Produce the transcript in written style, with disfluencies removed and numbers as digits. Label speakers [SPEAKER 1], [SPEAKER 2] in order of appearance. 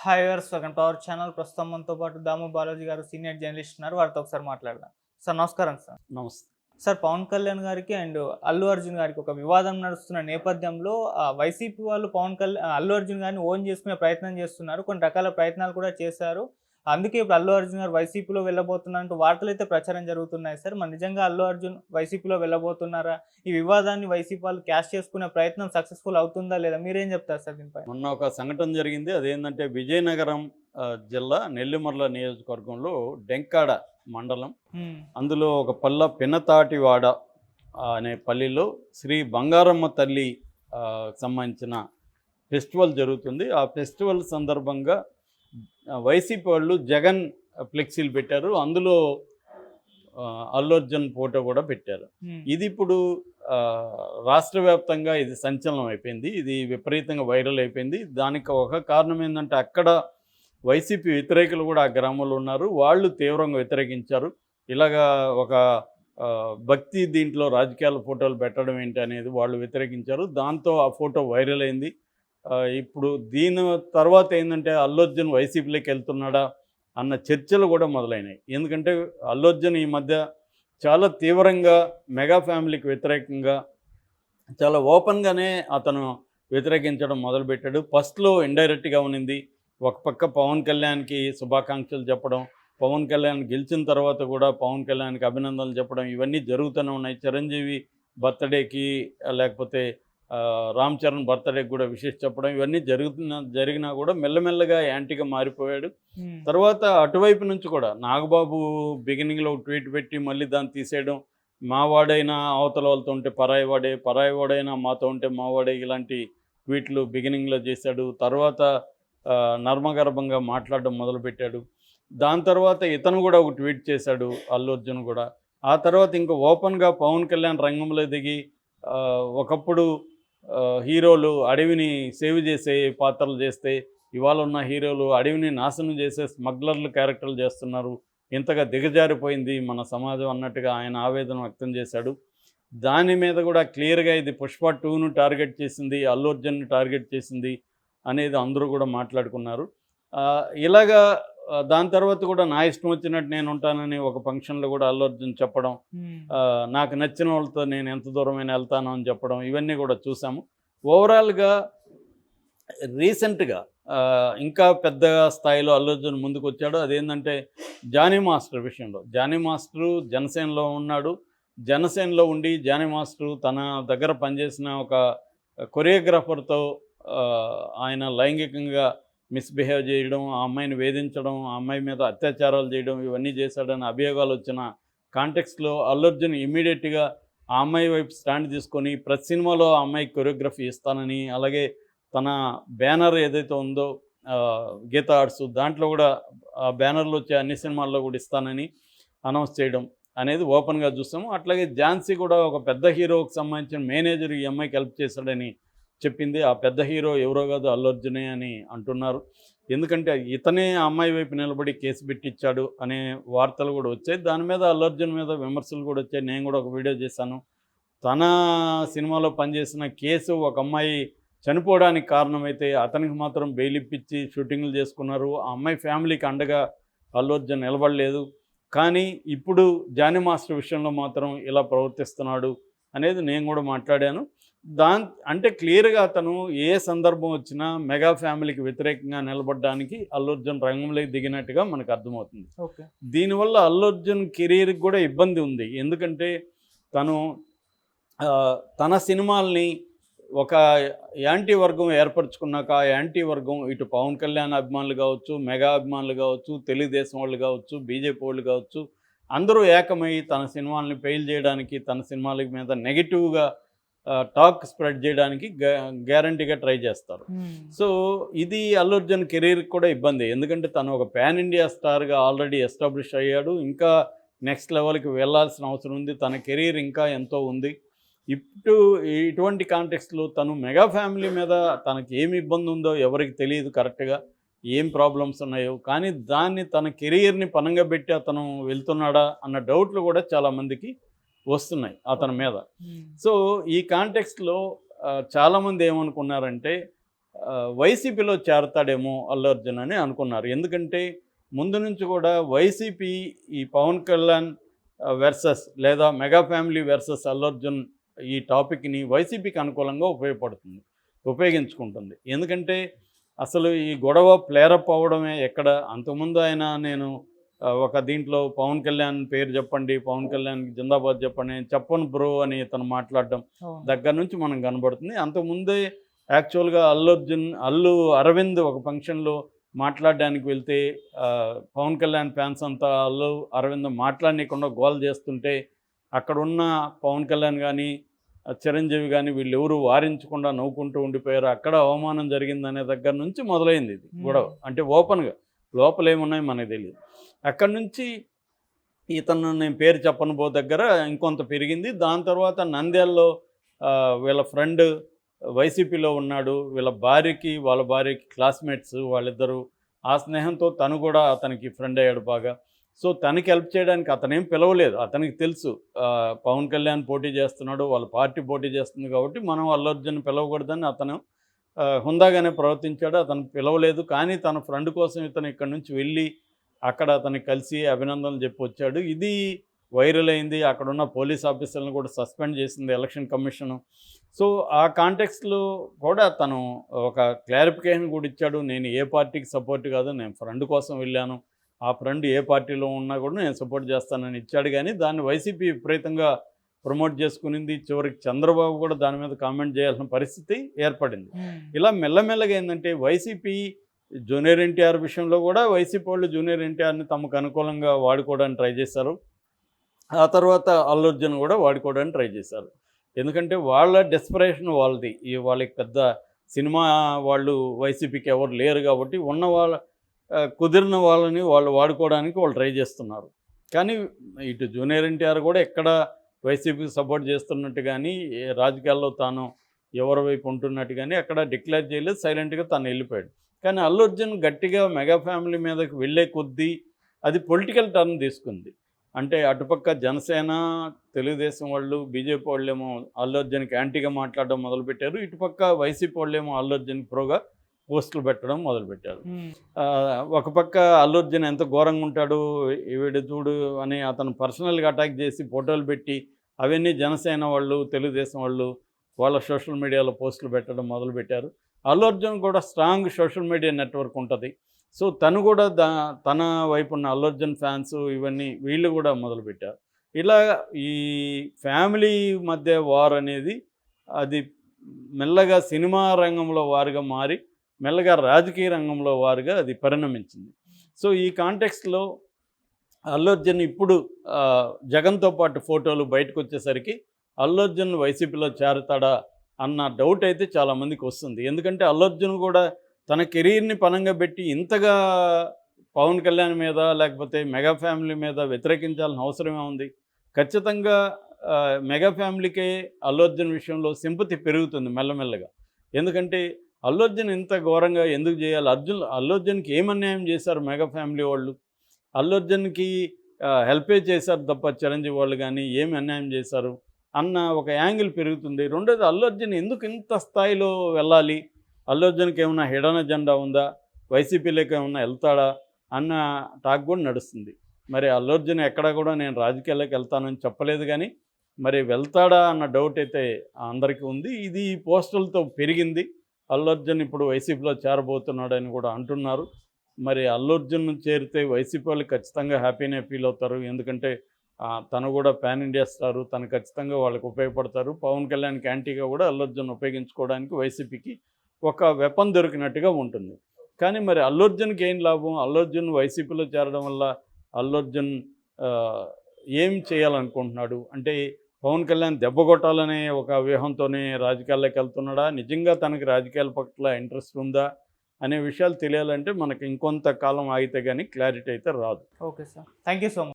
[SPEAKER 1] Hi viewers, welcome to our channel. ప్రస్తుతం మనతో పాటు దాము బాలాజీ గారు సీనియర్ జర్నలిస్ట్ ఉన్నారు. వారితో ఒకసారి మాట్లాడదాం. సార్ నమస్కారం సార్.
[SPEAKER 2] నమస్తే.
[SPEAKER 1] సార్, పవన్ కళ్యాణ్ గారికి అండ్ అల్లు అర్జున్ గారికి ఒక వివాదం నడుస్తున్న నేపథ్యంలో వైసీపీ వాళ్ళు అల్లు అర్జున్ గారిని ఓన్ చేసుకునే ప్రయత్నం చేస్తున్నారు. కొన్ని రకాల ప్రయత్నాలు కూడా చేశారు. అందుకే ఇప్పుడు అల్లు అర్జున్ గారు వైసీపీలో వెళ్ళబోతున్నట్టు వార్తలు అయితే ప్రచారం జరుగుతున్నాయి సార్. మరి నిజంగా అల్లు అర్జున్ వైసీపీలో వెళ్ళబోతున్నారా? ఈ వివాదాన్ని వైసీపీ వాళ్ళు క్యాష్ చేసుకునే ప్రయత్నం సక్సెస్ఫుల్ అవుతుందా లేదా? మీరేం చెప్తారు సార్ దీనిపై?
[SPEAKER 2] మొన్న ఒక సంఘటన జరిగింది. అదేంటంటే విజయనగరం జిల్లా నెల్లిమర్ల నియోజకవర్గంలో డెంకాడ మండలం, అందులో ఒక పినతాటివాడ అనే పల్లిలో శ్రీ బంగారమ్మ తల్లి సంబంధించిన ఫెస్టివల్ జరుగుతుంది. ఆ ఫెస్టివల్ సందర్భంగా వైసీపీ వాళ్ళు జగన్ ఫ్లెక్సీలు పెట్టారు. అందులో అల్లు అర్జున్ ఫోటో కూడా పెట్టారు. ఇది ఇప్పుడు రాష్ట్ర వ్యాప్తంగా ఇది సంచలనం అయిపోయింది. ఇది విపరీతంగా వైరల్ అయిపోయింది. దానికి ఒక కారణం ఏంటంటే అక్కడ వైసీపీ వ్యతిరేకులు కూడా ఆ గ్రామంలో ఉన్నారు. వాళ్ళు తీవ్రంగా వ్యతిరేకించారు. ఇలాగా ఒక భక్తి దీంట్లో రాజకీయాల ఫోటోలు పెట్టడం ఏంటి అనేది వాళ్ళు వ్యతిరేకించారు. దాంతో ఆ ఫోటో వైరల్ అయింది. ఇప్పుడు దీని తర్వాత ఏంటంటే అల్లు అర్జున్ వైసీపీలోకి వెళ్తున్నాడా అన్న చర్చలు కూడా మొదలైనాయి. ఎందుకంటే అల్లు అర్జున్ ఈ మధ్య చాలా తీవ్రంగా మెగా ఫ్యామిలీకి వ్యతిరేకంగా చాలా ఓపెన్గానే అతను వ్యతిరేకించడం మొదలుపెట్టాడు. ఫస్ట్లో ఇండైరెక్ట్గా ఉన్నింది. ఒక పక్క పవన్ కళ్యాణ్కి శుభాకాంక్షలు చెప్పడం, పవన్ కళ్యాణ్ గెలిచిన తర్వాత కూడా పవన్ కళ్యాణ్కి అభినందనలు చెప్పడం, ఇవన్నీ జరుగుతూనే ఉన్నాయి. చిరంజీవి బర్త్డేకి లేకపోతే రామ్ చరణ్ బర్త్డేకి కూడా విషెస్ చెప్పడం, ఇవన్నీ జరిగినా కూడా మెల్లమెల్లగా యాంటీగా మారిపోయాడు. తర్వాత అటువైపు నుంచి కూడా నాగబాబు బిగినింగ్లో ట్వీట్ పెట్టి మళ్ళీ దాన్ని తీసేయడం, మావాడైనా అవతల వాళ్ళతో ఉంటే పరాయి వాడైనా మాతో ఉంటే మావాడే, ఇలాంటి ట్వీట్లు బిగినింగ్లో చేశాడు. తర్వాత నర్మగర్భంగా మాట్లాడడం మొదలుపెట్టాడు. దాని తర్వాత ఇతను కూడా ఒక ట్వీట్ చేశాడు, అల్లు అర్జున్ కూడా. ఆ తర్వాత ఇంకా ఓపెన్గా పవన్ కళ్యాణ్ రంగంలో దిగి ఒకప్పుడు హీరోలు అడవిని సేవ్ చేసే పాత్రలు చేస్తే ఇవాళ ఉన్న హీరోలు అడవిని నాశనం చేసే స్మగ్లర్లు క్యారెక్టర్లు చేస్తున్నారు, ఇంతగా దిగజారిపోయింది మన సమాజం అన్నట్టుగా ఆయన ఆవేదన వ్యక్తం చేశాడు. దాని మీద కూడా క్లియర్గా ఇది పుష్ప 2ను టార్గెట్ చేసింది, అల్లు అర్జున్ని టార్గెట్ చేసింది అనేది అందరూ కూడా మాట్లాడుకున్నారు. ఇలాగా దాని తర్వాత కూడా నా ఇష్టం వచ్చినట్టు నేను ఉంటానని ఒక ఫంక్షన్లో కూడా అల్లు అర్జున్ చెప్పడం, నాకు నచ్చిన వాళ్ళతో నేను ఎంత దూరమైనా వెళ్తాను అని చెప్పడం, ఇవన్నీ కూడా చూసాము. ఓవరాల్గా రీసెంట్గా ఇంకా పెద్ద స్థాయిలో అల్లు అర్జున్ ముందుకు వచ్చాడు. అదేంటంటే జానీ మాస్టర్ విషయంలో. జానీ మాస్టరు జనసేనలో ఉన్నాడు. జనసేనలో ఉండి జానీ మాస్టరు తన దగ్గర పనిచేసిన ఒక కొరియోగ్రాఫర్తో ఆయన లైంగికంగా మిస్బిహేవ్ చేయడం, ఆ అమ్మాయిని వేధించడం, ఆ అమ్మాయి మీద అత్యాచారాలు చేయడం, ఇవన్నీ చేశాడని అభియోగాలు వచ్చిన కాంటెక్స్లో అల్లు అర్జున్ ఇమ్మీడియట్గా ఆ అమ్మాయి వైపు స్టాండ్ తీసుకొని ప్రతి సినిమాలో ఆ అమ్మాయికి కొరియోగ్రఫీ ఇస్తానని, అలాగే తన బ్యానర్ ఏదైతే ఉందో గీతా ఆర్ట్స్, దాంట్లో కూడా ఆ బ్యానర్లో వచ్చే అన్ని సినిమాల్లో కూడా ఇస్తానని అనౌన్స్ చేయడం అనేది ఓపెన్గా చూస్తాము. అట్లాగే ఝాన్సీ కూడా ఒక పెద్ద హీరోకి సంబంధించిన మేనేజర్ ఈ అమ్మాయికి హెల్ప్ చేశాడని చెప్పింది. ఆ పెద్ద హీరో ఎవరో కాదు, అల్లు అర్జునే అని అంటున్నారు. ఎందుకంటే ఇతనే ఆ అమ్మాయి వైపు నిలబడి కేసు పెట్టించాడు అనే వార్తలు కూడా వచ్చాయి. దాని మీద అల్లు అర్జున్ మీద విమర్శలు కూడా వచ్చాయి. నేను కూడా ఒక వీడియో చేశాను. తన సినిమాలో పనిచేసిన కేసు ఒక అమ్మాయి చనిపోవడానికి కారణమైతే అతనికి మాత్రం బెయిల్ ఇప్పించి షూటింగ్లు చేసుకున్నారు. ఆ అమ్మాయి ఫ్యామిలీకి అండగా అల్లు అర్జున్ నిలబడలేదు. కానీ ఇప్పుడు జానీ మాస్టర్ విషయంలో మాత్రం ఇలా ప్రవర్తిస్తున్నాడు అనేది నేను కూడా మాట్లాడాను. అంటే క్లియర్గా అతను ఏ సందర్భం వచ్చినా మెగా ఫ్యామిలీకి వ్యతిరేకంగా నిలబడడానికి అల్లు అర్జున్ రంగంలోకి దిగినట్టుగా మనకు అర్థమవుతుంది. దీనివల్ల అల్లు అర్జున్ కెరీర్కి కూడా ఇబ్బంది ఉంది. ఎందుకంటే తను తన సినిమాల్ని ఒక యాంటీ వర్గం ఏర్పరచుకున్నాక ఆ యాంటీ వర్గం ఇటు పవన్ కళ్యాణ్ అభిమానులు కావచ్చు, మెగా అభిమానులు కావచ్చు, తెలుగుదేశం వాళ్ళు కావచ్చు, బీజేపీ వాళ్ళు కావచ్చు, అందరూ ఏకమై తన సినిమాల్ని ఫెయిల్ చేయడానికి, తన సినిమాల మీద నెగిటివ్గా టాక్ స్ప్రెడ్ చేయడానికి గ్యారంటీగా ట్రై చేస్తారు. సో ఇది అల్లు అర్జున్ కెరీర్కి కూడా ఇబ్బంది. ఎందుకంటే తను ఒక పాన్ ఇండియా స్టార్గా ఆల్రెడీ ఎస్టాబ్లిష్ అయ్యాడు. ఇంకా నెక్స్ట్ లెవెల్కి వెళ్ళాల్సిన అవసరం ఉంది. తన కెరీర్ ఇంకా ఎంతో ఉంది. ఇటువంటి కాంటెక్స్లో తను మెగా ఫ్యామిలీ మీద తనకి ఏమి ఇబ్బంది ఉందో ఎవరికి తెలియదు కరెక్ట్గా, ఏం ప్రాబ్లమ్స్ ఉన్నాయో. కానీ దాన్ని తన కెరీర్ని పనంగా పెట్టి అతను వెళ్తున్నాడా అన్న డౌట్లు కూడా చాలామందికి వస్తున్నాయి అతని మీద. సో ఈ కాంటెక్స్ట్లో చాలామంది ఏమనుకున్నారంటే వైసీపీలో చేరతాడేమో అల్లు అర్జున్ అని అనుకున్నారు. ఎందుకంటే ముందు నుంచి కూడా వైసీపీ ఈ పవన్ కళ్యాణ్ వెర్సెస్ లేదా mega family versus Allu Arjun ఈ టాపిక్ని వైసీపీకి అనుకూలంగా ఉపయోగించుకుంటుంది. ఎందుకంటే అసలు ఈ గొడవ ప్లేరప్ అవ్వడమే ఎక్కడ అంతకుముందు ఆయన నేను ఒక దీంట్లో పవన్ కళ్యాణ్ పేరు చెప్పండి, పవన్ కళ్యాణ్ జిందాబాద్ చెప్పండి, నేను చెప్పను బ్రో అని తను మాట్లాడడం దగ్గర నుంచి మనం కనబడుతుంది. అంతకుముందే యాక్చువల్గా అల్లు అరవింద్ ఒక ఫంక్షన్లో మాట్లాడడానికి వెళ్తే పవన్ కళ్యాణ్ ఫ్యాన్స్ అంతా అల్లు అరవింద్ మాట్లాడనీయకుండా గోల్ చేస్తుంటే అక్కడున్న పవన్ కళ్యాణ్ కానీ చిరంజీవి కానీ వీళ్ళెవరూ వారించకుండా నవ్వుకుంటూ ఉండిపోయారు. అక్కడ అవమానం జరిగిందనే దగ్గర నుంచి మొదలైంది ఇది గొడవ. అంటే ఓపెన్గా లోపల ఏమున్నాయి మనకు తెలియదు. అక్కడి నుంచి ఇతను నేను పేరు చెప్పను దగ్గర ఇంకొంత పెరిగింది. దాని తర్వాత నంద్యాలలో వీళ్ళ ఫ్రెండ్ వైసీపీలో ఉన్నాడు, వాళ్ళ భార్యకి క్లాస్మేట్స్ వాళ్ళిద్దరూ. ఆ స్నేహంతో తను కూడా అతనికి ఫ్రెండ్ అయ్యాడు బాగా. సో తనకి హెల్ప్ చేయడానికి అతనేం పిలవలేదు. అతనికి తెలుసు పవన్ కళ్యాణ్ పోటీ చేస్తున్నాడు, వాళ్ళ పార్టీ పోటీ చేస్తుంది కాబట్టి మనం అల్లు అర్జున్ పిలవకూడదని అతను హుందాగానే ప్రవర్తించాడు. అతను పిలవలేదు. కానీ తన ఫ్రెండ్ కోసం ఇతను ఇక్కడి నుంచి వెళ్ళి అక్కడ అతన్ని కలిసి అభినందనలు చెప్పి వచ్చాడు. ఇది వైరల్ అయింది. అక్కడున్న పోలీస్ ఆఫీసర్లను కూడా సస్పెండ్ చేసింది ఎలక్షన్ కమిషను. సో ఆ కాంటెక్స్లో కూడా తను ఒక క్లారిఫికేషన్ కూడా ఇచ్చాడు. నేను ఏ పార్టీకి సపోర్ట్ కాదు, నేను ఫ్రెండ్ కోసం వెళ్ళాను, ఆ ఫ్రెండ్ ఏ పార్టీలో ఉన్నా కూడా నేను సపోర్ట్ చేస్తానని ఇచ్చాడు. కానీ దాన్ని వైసీపీ విపరీతంగా ప్రమోట్ చేసుకునింది. చివరికి చంద్రబాబు కూడా దాని మీద కామెంట్ చేయాల్సిన పరిస్థితి ఏర్పడింది. ఇలా మెల్లమెల్లగా ఏంటంటే వైసీపీ జూనియర్ ఎన్టీఆర్ విషయంలో కూడా వైసీపీ వాళ్ళు జూనియర్ ఎన్టీఆర్ని తమకు అనుకూలంగా వాడుకోవడానికి ట్రై చేశారు. ఆ తర్వాత అల్లు అర్జున్ కూడా వాడుకోవడానికి ట్రై చేశారు. ఎందుకంటే వాళ్ళ డెస్పరేషన్ వాళ్ళది. వాళ్ళకి పెద్ద సినిమా వాళ్ళు వైసీపీకి ఎవరు లేరు కాబట్టి ఉన్న వాళ్ళ కుదిరిన వాళ్ళని వాళ్ళు వాడుకోవడానికి వాళ్ళు ట్రై చేస్తున్నారు. కానీ ఇటు జూనియర్ ఎన్టీఆర్ కూడా ఎక్కడ వైసీపీకి సపోర్ట్ చేస్తున్నట్టు కానీ రాజకీయాల్లో తాను ఎవరి వైపు ఉంటున్నట్టు కానీ అక్కడ డిక్లేర్ చేయలేదు, సైలెంట్గా తను వెళ్ళిపోయాడు. కానీ అల్లు అర్జున్ గట్టిగా మెగా ఫ్యామిలీ మీదకి వెళ్ళే కొద్దీ అది పొలిటికల్ టర్న్ తీసుకుంది. అంటే అటుపక్క జనసేన, తెలుగుదేశం వాళ్ళు, బీజేపీ వాళ్ళేమో అల్లు అర్జున్కి యాంటీగా మాట్లాడడం మొదలుపెట్టారు. ఇటుపక్క వైసీపీ వాళ్ళేమో అల్లు అర్జున్ ప్రోగా పోస్టులు పెట్టడం మొదలుపెట్టారు. ఒక పక్క అల్లు అర్జున్ ఎంత ఘోరంగా ఉంటాడు, వీడు చూడు అని అతను పర్సనల్గా అటాక్ చేసి ఫోటోలు పెట్టి అవన్నీ జనసేన వాళ్ళు, తెలుగుదేశం వాళ్ళు వాళ్ళ సోషల్ మీడియాలో పోస్టులు పెట్టడం మొదలుపెట్టారు. అల్లు అర్జున్ కూడా స్ట్రాంగ్ సోషల్ మీడియా నెట్వర్క్ ఉంటుంది. సో తను కూడా తన వైపు ఉన్న అల్లు అర్జున్ ఫ్యాన్స్ ఇవన్నీ వీళ్ళు కూడా మొదలుపెట్టారు. ఇలా ఈ ఫ్యామిలీ మధ్య వార్ అనేది అది మెల్లగా సినిమా రంగంలో వారుగా మారి మెల్లగా రాజకీయ రంగంలో వారుగా అది పరిణమించింది. సో ఈ కాంటెక్స్ట్లో అల్లు అర్జున్ ఇప్పుడు జగన్తో పాటు ఫోటోలు బయటకు వచ్చేసరికి అల్లు అర్జున్ వైసీపీలో చేరతాడా అన్న డౌట్ అయితే చాలామందికి వస్తుంది. ఎందుకంటే అల్లు అర్జున్ కూడా తన కెరీర్ని పనంగా పెట్టి ఇంతగా పవన్ కళ్యాణ్ మీద లేకపోతే మెగా ఫ్యామిలీ మీద వ్యతిరేకించాల్సిన అవసరమే ఉంది. ఖచ్చితంగా మెగా ఫ్యామిలీకే అల్లు అర్జున్ విషయంలో సింపతి పెరుగుతుంది మెల్లమెల్లగా. ఎందుకంటే అల్లు అర్జున్ ఇంత ఘోరంగా ఎందుకు చేయాలి, అల్లు అర్జున్కి ఏం అన్యాయం చేశారు మెగా ఫ్యామిలీ వాళ్ళు, అల్లు అర్జున్కి హెల్పే చేశారు తప్ప చిరంజీవి వాళ్ళు కానీ ఏమి అన్యాయం చేశారు అన్న ఒక యాంగిల్ పెరుగుతుంది. రెండోది అల్లు అర్జున్ ఎందుకు ఇంత స్థాయిలో వెళ్ళాలి, అల్లు అర్జున్కి ఏమైనా హిడెన్ అజెండా ఉందా, వైసీపీలోకి ఏమైనా వెళ్తాడా అన్న టాక్ కూడా నడుస్తుంది. మరి అల్లు అర్జున్ ఎక్కడా కూడా నేను రాజకీయాల్లోకి వెళ్తానని చెప్పలేదు, కానీ మరి వెళ్తాడా అన్న డౌట్ అయితే అందరికీ ఉంది. ఇది పోస్టులతో పెరిగింది. అల్లు అర్జున్ ఇప్పుడు వైసీపీలో చేరబోతున్నాడని కూడా అంటున్నారు. మరి అల్లు అర్జున్ చేరితే వైసీపీ వాళ్ళు ఖచ్చితంగా హ్యాపీనే ఫీల్ అవుతారు. ఎందుకంటే తను కూడా పాన్ ఇండియా స్టారు, తను ఖచ్చితంగా వాళ్ళకి ఉపయోగపడతారు. పవన్ కళ్యాణ్కి యాంటీగా కూడా అల్లు అర్జున్ ఉపయోగించుకోవడానికి వైసీపీకి ఒక వెపన్ దొరికినట్టుగా ఉంటుంది. కానీ మరి అల్లు అర్జున్కి ఏం లాభం, అల్లు అర్జున్ వైసీపీలో చేరడం వల్ల అల్లు అర్జున్ ఏం చేయాలనుకుంటున్నాడు అంటే పవన్ కళ్యాణ్ దెబ్బ కొట్టాలనే ఒక వ్యూహంతోనే రాజకీయాల్లోకి వెళ్తున్నాడా, నిజంగా తనకి రాజకీయాల పట్ల ఇంట్రెస్ట్ ఉందా అనే విషయాలు తెలియాలంటే మనకి ఇంకొంత కాలం ఆగితే కానీ క్లారిటీ అయితే రాదు.
[SPEAKER 1] Okay sir, thank you so much.